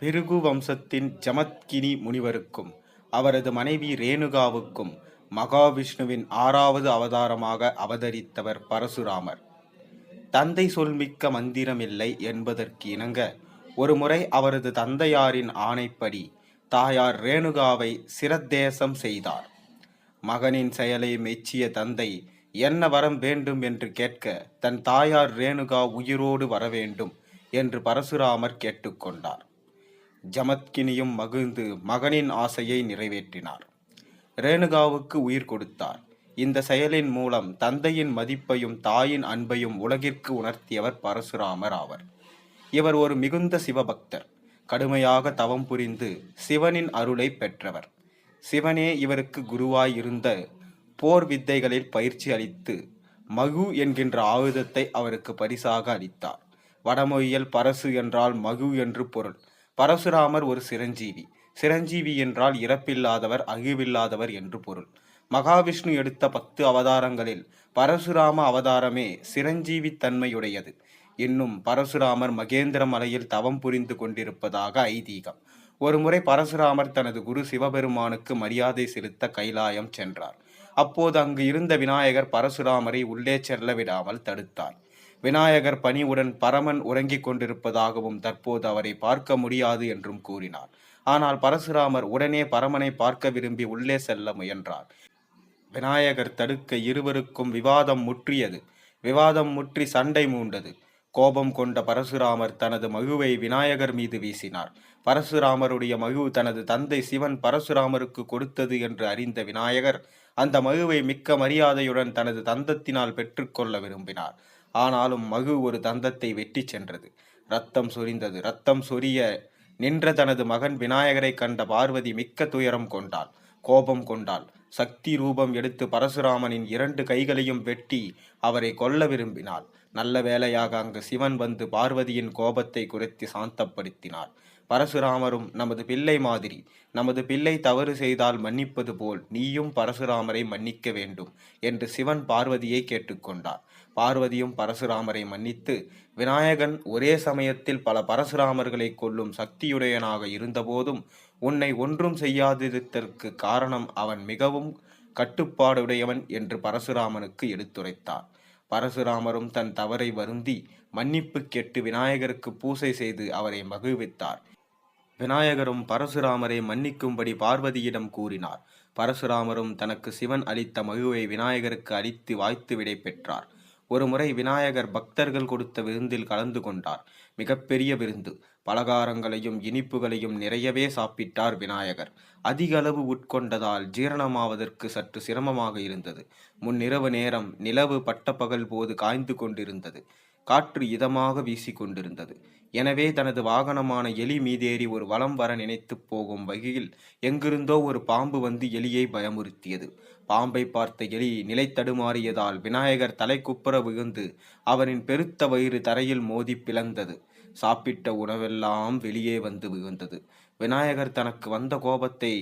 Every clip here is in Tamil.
பிருகு வம்சத்தின் ஜமத்கினி முனிவருக்கும் அவரது மனைவி ரேணுகாவுக்கும் மகாவிஷ்ணுவின் 6வது அவதாரமாக அவதரித்தவர் பரசுராமர். தந்தை சொல்மிக்க மந்திரமில்லை என்பதற்கு இணங்க ஒருமுறை அவரது தந்தையாரின் ஆணைப்படி தாயார் ரேணுகாவை சிரத்தேசம் செய்தார். மகனின் செயலை மெச்சிய தந்தை என்ன வரம் வேண்டும் என்று கேட்க தன் தாயார் ரேணுகா உயிரோடு வரவேண்டும் என்று பரசுராமர் கேட்டுக்கொண்டார். ஜமத்கினியும் மகிழ்ந்து மகனின் ஆசையை நிறைவேற்றினார். ரேணுகாவுக்கு உயிர் கொடுத்தார். இந்த செயலின் மூலம் தந்தையின் மதிப்பையும் தாயின் அன்பையும் உலகிற்கு உணர்த்தியவர் பரசுராமர் ஆவர். இவர் ஒரு மிகுந்த சிவபக்தர். கடுமையாக தவம் புரிந்து சிவனின் அருளை பெற்றவர். சிவனே இவருக்கு குருவாய் இருந்த போர் வித்தைகளில் பயிற்சி அளித்து மகு என்கின்ற ஆயுதத்தை அவருக்கு பரிசாக அளித்தார். வடமொழியில் பரசு என்றால் மகு என்று பொருள். பரசுராமர் ஒரு சிரஞ்சீவி. சிரஞ்சீவி என்றால் இறப்பில்லாதவர், அழிவில்லாதவர் என்று பொருள். மகாவிஷ்ணு எடுத்த 10 அவதாரங்களில் பரசுராம அவதாரமே சிரஞ்சீவி தன்மையுடையது. இன்னும் பரசுராமர் மகேந்திர மலையில் தவம் புரிந்து கொண்டிருப்பதாக ஐதீகம். ஒருமுறை பரசுராமர் தனது குரு சிவபெருமானுக்கு மரியாதை செலுத்த கைலாயம் சென்றார். அப்போது அங்கு இருந்த விநாயகர் பரசுராமரை உள்ளே செல்ல விடாமல் தடுத்தார். விநாயகர் பணிவுடன் பரமன் உறங்கிக் கொண்டிருப்பதாகவும் தற்போது அவரை பார்க்க முடியாது என்றும் கூறினார். ஆனால் பரசுராமர் உடனே பரமனை பார்க்க விரும்பி உள்ளே செல்ல முயன்றார். விநாயகர் தடுக்க இருவருக்கும் விவாதம் முற்றியது. விவாதம் முற்றி சண்டை மூண்டது. கோபம் கொண்ட பரசுராமர் தனது மகுவை விநாயகர் மீது வீசினார். பரசுராமருடைய மகு தனது தந்தை சிவன் பரசுராமருக்கு கொடுத்தது என்று அறிந்த விநாயகர் அந்த மகுவை மிக்க மரியாதையுடன் தனது தந்தத்தினால் பெற்றுக்கொள்ள விரும்பினார். ஆனாலும் மகு ஒரு தந்தத்தை வெட்டி சென்றது. ரத்தம் சொரிந்தது. ரத்தம் சொரிய நின்ற தனது மகன் விநாயகரை கண்ட பார்வதி மிக்க துயரம் கொண்டாள். கோபம் கொண்டாள். சக்தி ரூபம் எடுத்து பரசுராமனின் 2 கைகளையும் வெட்டி அவரை கொல்ல விரும்பினாள். நல்ல வேளையாக அங்கு சிவன் வந்து பார்வதியின் கோபத்தை குறைத்து சாந்தப்படுத்தினார். பரசுராமரும் நமது பிள்ளை மாதிரி. நமது பிள்ளை தவறு செய்தால் மன்னிப்பது போல் நீயும் பரசுராமரை மன்னிக்க வேண்டும் என்று சிவன் பார்வதியை கேட்டுக்கொண்டார். பார்வதியும் பரசுராமரை மன்னித்து, விநாயகன் ஒரே சமயத்தில் பல பரசுராமர்களை கொல்லும் சக்தியுடையனாக இருந்தபோதும் உன்னை ஒன்றும் செய்யாதிருத்தற்கு காரணம் அவன் மிகவும் கட்டுப்பாடுடையவன் என்று பரசுராமனுக்கு எடுத்துரைத்தார். பரசுராமரும் தன் தவறை வருந்தி மன்னிப்பு கேட்டு விநாயகருக்கு பூசை செய்து அவரை மகிழ்வித்தார். விநாயகரும் பரசுராமரை மன்னிக்கும்படி பார்வதியிடம் கூறினார். பரசுராமரும் தனக்கு சிவன் அளித்த மகிழ்வை விநாயகருக்கு அளித்து வாழ்த்து விடை பெற்றார். ஒருமுறை விநாயகர் பக்தர்கள் கொடுத்த விருந்தில் கலந்து கொண்டார். மிகப்பெரிய விருந்து. பலகாரங்களையும் இனிப்புகளையும் நிறையவே சாப்பிட்டார் விநாயகர். அதிக அளவு உட்கொண்டதால் ஜீரணமாவதற்கு சற்று சிரமமாக இருந்தது. முன்னிரவு நேரம். நிலவு பட்டப்பகல் போது காய்ந்து கொண்டிருந்தது. காற்று இதமாக வீசிக்கொண்டிருந்தது. எனவே தனது வாகனமான எலி மீதேறி ஒரு வலம் வர நினைத்து போகும் வகையில் எங்கிருந்தோ ஒரு பாம்பு வந்து எலியை பயமுறுத்தியது. பாம்பை பார்த்த எலி நிலை தடுமாறியதால் விநாயகர் தலைக்குப்புற விழுந்து அவனின் பெருத்த வயிறு தரையில் மோதி பிளந்தது. சாப்பிட்ட உணவெல்லாம் வெளியே வந்து விழுந்தது. விநாயகர் தனக்கு வந்த கோபத்தை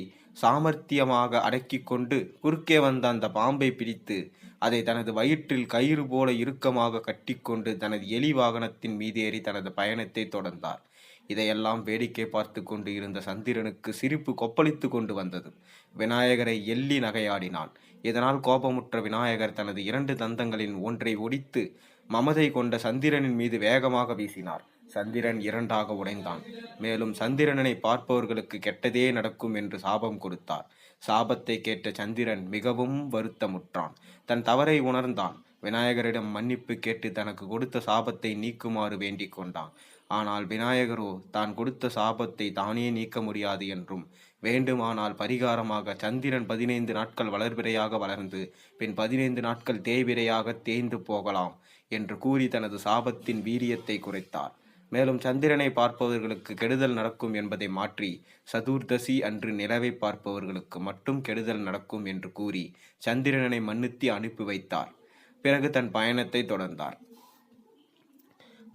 சாமர்த்தியமாக அடக்கி கொண்டு குறுக்கே வந்த அந்த பாம்பை பிடித்து அதை தனது வயிற்றில் கயிறு போல இறுக்கமாக கட்டிக்கொண்டு தனது எலி வாகனத்தின் மீதேறி தனது பயணத்தை தொடர்ந்தார். இதையெல்லாம் வேடிக்கை பார்த்து கொண்டு இருந்த சந்திரனுக்கு சிரிப்பு கொப்பளித்து கொண்டு வந்தது. விநாயகரை எள்ளி நகையாடினான். இதனால் கோபமுற்ற விநாயகர் தனது 2 தந்தங்களின் ஒன்றை ஒடித்து மமதை கொண்ட சந்திரனின் மீது வேகமாக வீசினார். சந்திரன் 2ஆக உடைந்தான். மேலும் சந்திரனை பார்ப்பவர்களுக்கு கெட்டதே நடக்கும் என்று சாபம் கொடுத்தார். சாபத்தை கேட்ட சந்திரன் மிகவும் வருத்தமுற்றான். தன் தவறை உணர்ந்தான். விநாயகரிடம் மன்னிப்பு கேட்டு தனக்கு கொடுத்த சாபத்தை நீக்குமாறு வேண்டிக் கொண்டான். ஆனால் விநாயகரோ தான் கொடுத்த சாபத்தை தானே நீக்க முடியாது என்றும், வேண்டுமானால் பரிகாரமாக சந்திரன் 15 நாட்கள் வளர்பிறையாக வளர்ந்து பின் 15 நாட்கள் தேய்பிறையாக தேய்ந்து போகலாம் என்று கூறி தனது சாபத்தின் வீரியத்தை குறைத்தார். மேலும் சந்திரனை பார்ப்பவர்களுக்கு கெடுதல் நடக்கும் என்பதை மாற்றி சதுர்தசி அன்று நிலவை பார்ப்பவர்களுக்கு மட்டும் கெடுதல் நடக்கும் என்று கூறி சந்திரனை மன்னித்து அனுப்பி வைத்தார். பிறகு தன் பயணத்தை தொடர்ந்தார்.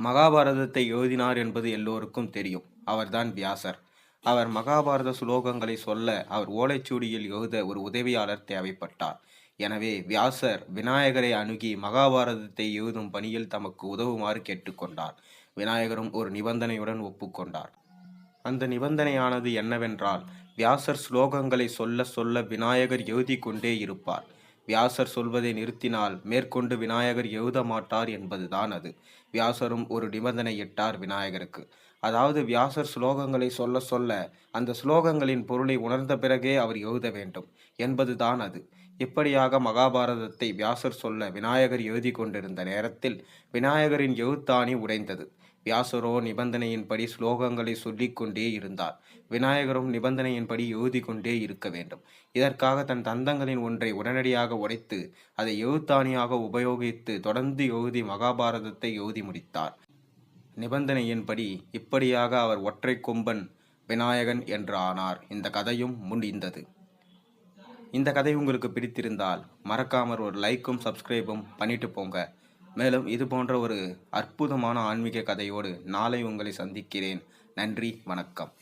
மகாபாரதத்தை எழுதினார் என்பது எல்லோருக்கும் தெரியும். அவர்தான் வியாசர். அவர் மகாபாரத சுலோகங்களை சொல்ல அவர் ஓலைச்சுவடியில் எழுத ஒரு உதவியாளர் தேவைப்பட்டார். எனவே வியாசர் விநாயகரை அணுகி மகாபாரதத்தை எழுதும் பணியில் தமக்கு உதவுமாறு கேட்டுக்கொண்டார். விநாயகரும் ஒரு நிபந்தனையுடன் ஒப்புக்கொண்டார். அந்த நிபந்தனையானது என்னவென்றால், வியாசர் ஸ்லோகங்களை சொல்ல சொல்ல விநாயகர் எழுதிக் கொண்டே இருப்பார். வியாசர் சொல்வதை நிறுத்தினால் மேற்கொண்டு விநாயகர் எழுத மாட்டார் என்பதுதான் அது. வியாசரும் ஒரு நிபந்தனை இட்டார் விநாயகருக்கு. அதாவது வியாசர் ஸ்லோகங்களை சொல்ல சொல்ல அந்த ஸ்லோகங்களின் பொருளை உணர்ந்த பிறகே அவர் எழுத வேண்டும் என்பதுதான் அது. இப்படியாக மகாபாரதத்தை வியாசர் சொல்ல விநாயகர் எழுதி கொண்டிருந்த நேரத்தில் விநாயகரின் எழுத்தாணி உடைந்தது. வியாசரோ நிபந்தனையின்படி ஸ்லோகங்களை சொல்லிக் கொண்டே இருந்தார். விநாயகரும் நிபந்தனையின்படி எழுதி கொண்டே இருக்க வேண்டும். இதற்காக தன் தந்தங்களின் ஒன்றை உடனடியாக உடைத்து அதை எழுத்தாணியாக உபயோகித்து தொடர்ந்து எழுதி மகாபாரதத்தை எழுதி முடித்தார். நிபந்தனையின்படி இப்படியாக அவர் ஒற்றை கொம்பன் விநாயகன் என்று ஆனார். இந்த கதையும் முடிந்தது. இந்த கதை உங்களுக்கு பிடித்திருந்தால் மறக்காம ஒரு லைக்கும் சப்ஸ்கிரைபும் பண்ணிட்டு போங்க. மேலும் இது போன்ற ஒரு அற்புதமான ஆன்மீக கதையோடு நாளை உங்களை சந்திக்கிறேன். நன்றி, வணக்கம்.